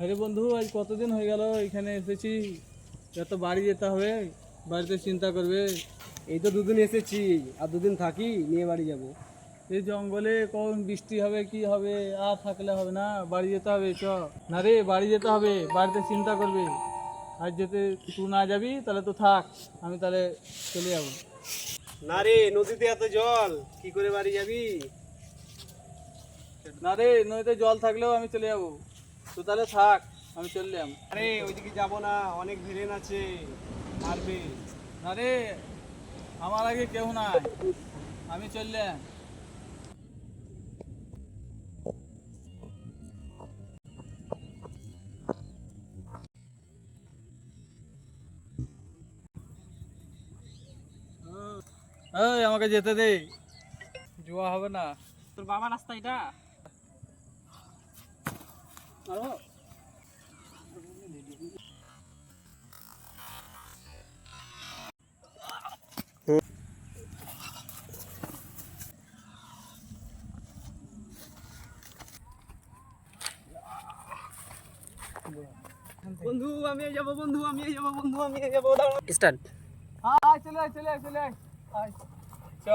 আরে বন্ধু, আজ কতদিন হয়ে গেল এখানে এসেছি, এত বাড়ি যেতে হবে, বাড়িতে চিন্তা করবে। এই তো দুদিন এসেছি, আর দুদিন থাকি নিয়ে বাড়ি যাব। এই জঙ্গলে কখন বৃষ্টি হবে কি হবে, আর থাকলে হবে না, বাড়ি যেতে হবে। না রে, বাড়ি যেতে হবে, বাড়িতে চিন্তা করবে। আজ যেতে তুই না যাবি তাহলে তো থাক, আমি তাহলে চলে যাবো। না রে, নদীতে এত জল, কি করে বাড়ি যাবি? না রে, নদীতে জল থাকলেও আমি চলে যাবো, তো তাহলে থাক, আমি চললাম। আরে ওইদিকে যাব না, অনেক ভিড়েন আছে, মারবে। না রে, আমার আগে কেউ নাই, আমি চললাম। এই আমাকে যেতে দে, জুয়া হবে না। তোর বাবা রাস্তা এটা? বন্ধু আমি যাব, বন্ধু আমি যাব, বন্ধু আমি যাব। স্টার্ট। হ্যাঁ, চলে আয়, চলে আয়, চলে আয়, আয় চ।